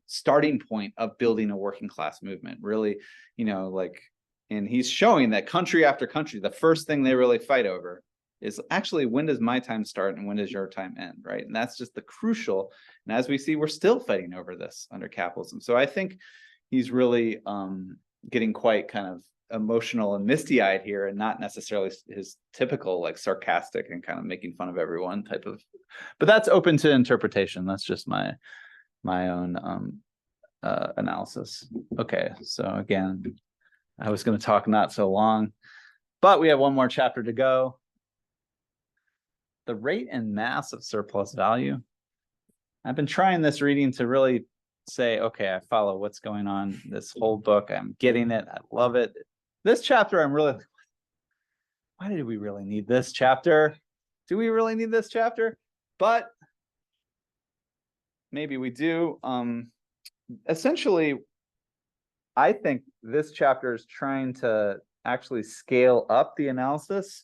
starting point of building a working class movement. Really, and he's showing that country after country, the first thing they really fight over is actually, when does my time start and when does your time end, right? And that's just the crucial. And as we see, we're still fighting over this under capitalism. So I think he's really getting quite kind of emotional and misty-eyed here, and not necessarily his typical like sarcastic and kind of making fun of everyone type of. But that's open to interpretation. That's just my own analysis. Okay, so again, I was going to talk not so long, but we have one more chapter to go. The rate and mass of surplus value. I've been trying this reading to really say, okay, I follow what's going on this whole book. I'm getting it. I love it. This chapter, I'm really, why did we really need this chapter? Do we really need this chapter? But maybe we do. Essentially, I think this chapter is trying to actually scale up the analysis.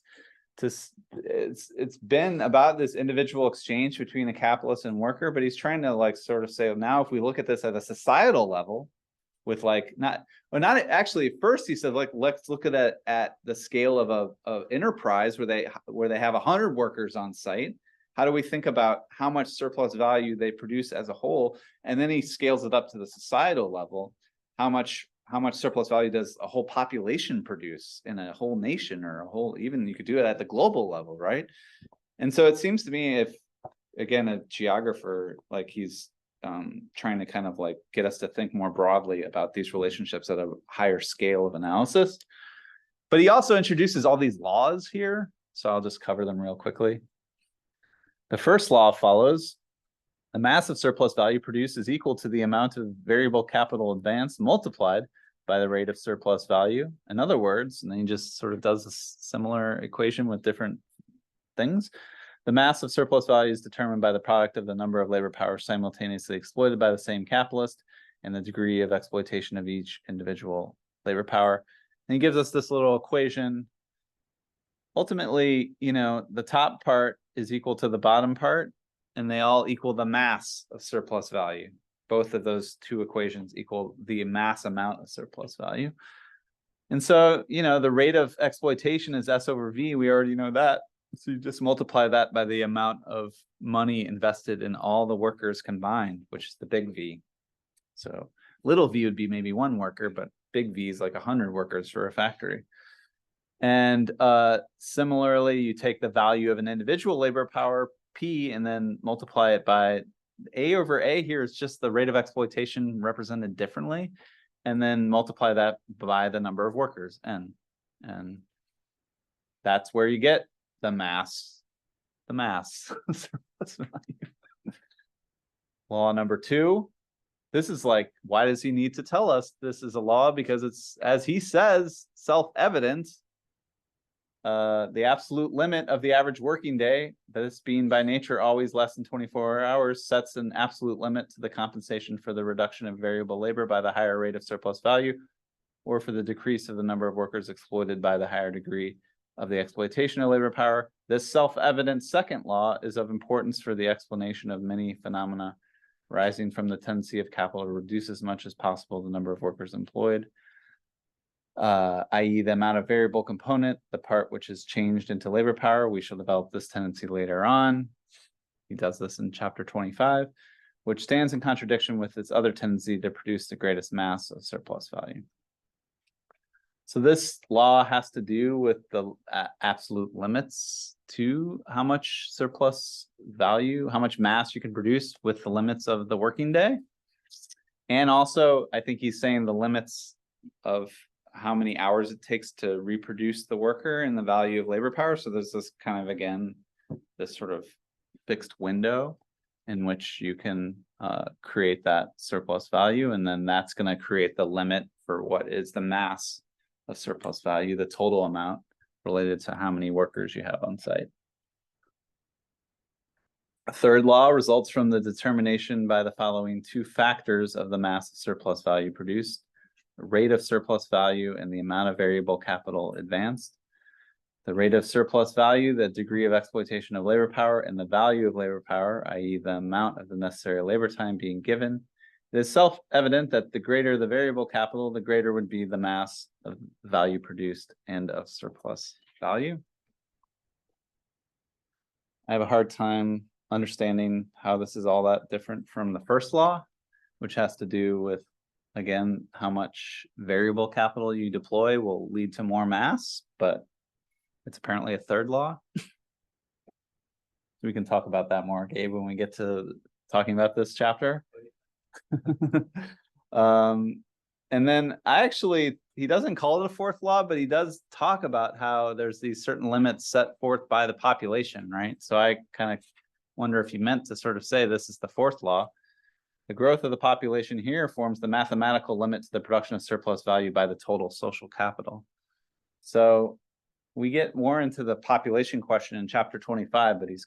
It's been about this individual exchange between a capitalist and worker, but he's trying to like sort of say, well, now if we look at this at a societal level, with like not actually first he said like let's look at it at the scale of a enterprise where they have 100 workers on site. How do we think about how much surplus value they produce as a whole? And then he scales it up to the societal level. How much surplus value does a whole population produce in a whole nation, or a whole, even you could do it at the global level, right? And so it seems to me, if again a geographer, like he's trying to kind of like get us to think more broadly about these relationships at a higher scale of analysis. But he also introduces all these laws here, so I'll just cover them real quickly. The first law follows: the mass of surplus value produced is equal to the amount of variable capital advanced multiplied by the rate of surplus value. In other words, and then he just sort of does a similar equation with different things. The mass of surplus value is determined by the product of the number of labor powers simultaneously exploited by the same capitalist and the degree of exploitation of each individual labor power. And he gives us this little equation. Ultimately, you know, the top part is equal to the bottom part, and they all equal the mass of surplus value. Both of those two equations equal the mass amount of surplus value. And so, you know, the rate of exploitation is S over V. We already know that. So you just multiply that by the amount of money invested in all the workers combined, which is the big V. So little v would be maybe one worker, but big V is like 100 workers for a factory. And similarly, you take the value of an individual labor power, P, and then multiply it by A over A. Here is just the rate of exploitation represented differently, and then multiply that by the number of workers, N. And that's where you get the mass. Law number 2. This is like, why does he need to tell us this is a law? Because it's, as he says, self-evident. The absolute limit of the average working day, this being by nature always less than 24 hours, sets an absolute limit to the compensation for the reduction of variable labor by the higher rate of surplus value, or for the decrease of the number of workers exploited by the higher degree of the exploitation of labor power. This self-evident second law is of importance for the explanation of many phenomena arising from the tendency of capital to reduce as much as possible the number of workers employed, i.e. the amount of variable component, the part which is changed into labor power. We shall develop this tendency later on. He does this in chapter 25, which stands in contradiction with its other tendency to produce the greatest mass of surplus value. So this law has to do with the absolute limits to how much surplus value, how much mass you can produce with the limits of the working day. And also, I think he's saying the limits of how many hours it takes to reproduce the worker and the value of labor power. So there's this kind of, again, this sort of fixed window in which you can create that surplus value. And then that's going to create the limit for what is the mass of surplus value, the total amount related to how many workers you have on site. A third law results from the determination by the following 2 factors of the mass of surplus value produced: the rate of surplus value and the amount of variable capital advanced. The rate of surplus value, the degree of exploitation of labor power, and the value of labor power, i.e. the amount of the necessary labor time being given. It is self-evident that the greater the variable capital, the greater would be the mass of value produced and of surplus value. I have a hard time understanding how this is all that different from the first law, which has to do with again, how much variable capital you deploy will lead to more mass, but it's apparently a third law. We can talk about that more, Gabe, when we get to talking about this chapter. And then he doesn't call it a fourth law, but he does talk about how there's these certain limits set forth by the population, right? So I kind of wonder if he meant to sort of say this is the fourth law. The growth of the population here forms the mathematical limit to the production of surplus value by the total social capital. So we get more into the population question in chapter 25, but he's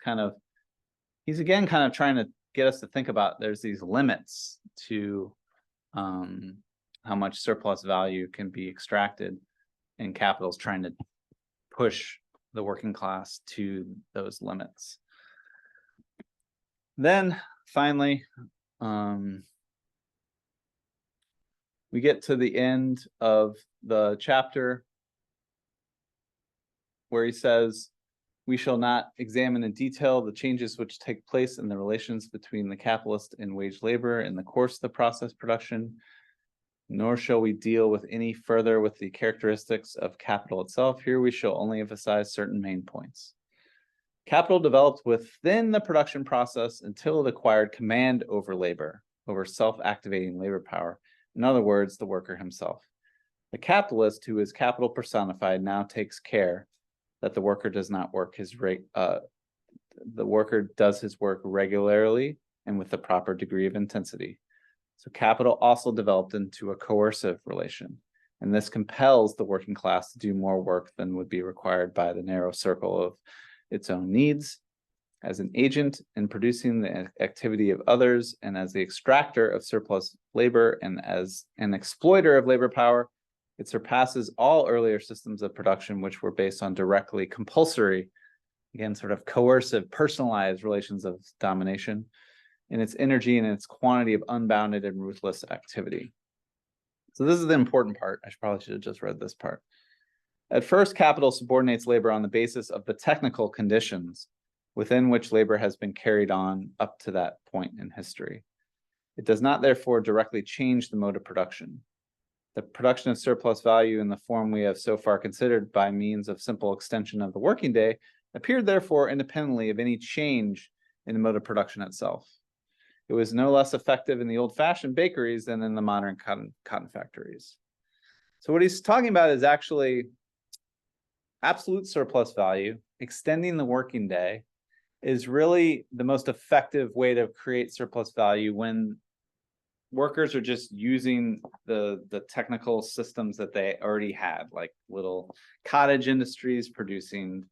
again kind of trying to get us to think about there's these limits to how much surplus value can be extracted, and capital's trying to push the working class to those limits. Then finally, we get to the end of the chapter where he says, we shall not examine in detail the changes which take place in the relations between the capitalist and wage labor in the course of the process production, nor shall we deal with any further with the characteristics of capital itself. Here we shall only emphasize certain main points. Capital developed within the production process until it acquired command over labor, over self-activating labor power. In other words, the worker himself. The capitalist, who is capital personified, now takes care that the worker does not work the worker does his work regularly and with the proper degree of intensity. So capital also developed into a coercive relation, and this compels the working class to do more work than would be required by the narrow circle of its own needs. As an agent in producing the activity of others, and as the extractor of surplus labor, and as an exploiter of labor power, it surpasses all earlier systems of production which were based on directly compulsory, again, sort of coercive, personalized relations of domination, in its energy and its quantity of unbounded and ruthless activity. So this is the important part. I probably should have just read this part. At first, capital subordinates labor on the basis of the technical conditions within which labor has been carried on up to that point in history. It does not, therefore, directly change the mode of production. The production of surplus value in the form we have so far considered by means of simple extension of the working day appeared, therefore, independently of any change in the mode of production itself. It was no less effective in the old-fashioned bakeries than in the modern cotton factories. So what he's talking about is actually absolute surplus value, extending the working day, is really the most effective way to create surplus value when workers are just using the technical systems that they already had, like little cottage industries producing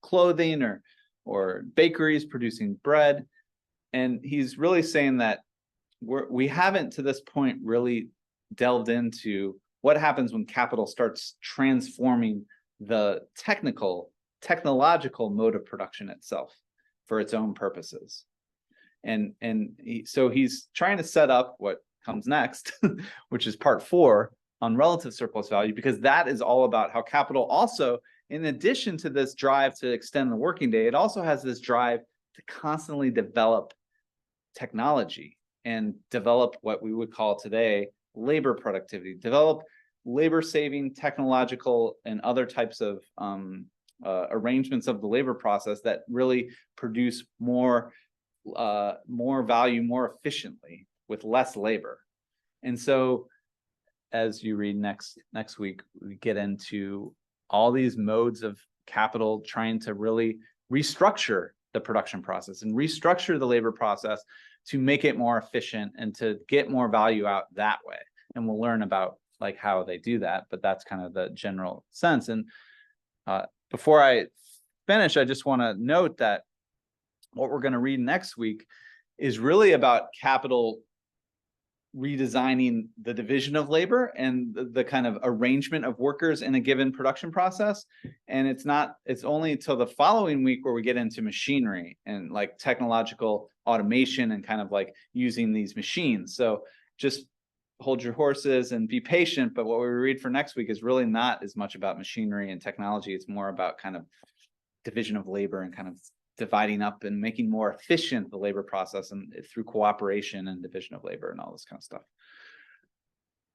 clothing, or bakeries producing bread. And he's really saying that we haven't to this point really delved into what happens when capital starts transforming the technological mode of production itself for its own purposes. So he's trying to set up what comes next, which is part 4 on relative surplus value, because that is all about how capital also, in addition to this drive to extend the working day, it also has this drive to constantly develop technology and develop what we would call today labor productivity, develop labor-saving technological and other types of arrangements of the labor process that really produce more value more efficiently with less labor. And so as you read next week, we get into all these modes of capital trying to really restructure the production process and restructure the labor process to make it more efficient and to get more value out that way. And we'll learn about like how they do that, but that's kind of the general sense. And before I finish, I just want to note that what we're going to read next week is really about capital redesigning the division of labor and the kind of arrangement of workers in a given production process. And it's only until the following week where we get into machinery and like technological automation and kind of like using these machines. So just hold your horses and be patient. But what we read for next week is really not as much about machinery and technology. It's more about kind of division of labor and kind of dividing up and making more efficient the labor process and through cooperation and division of labor and all this kind of stuff.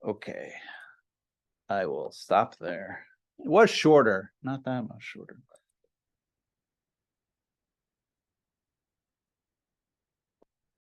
Okay. I will stop there. It was shorter, not that much shorter.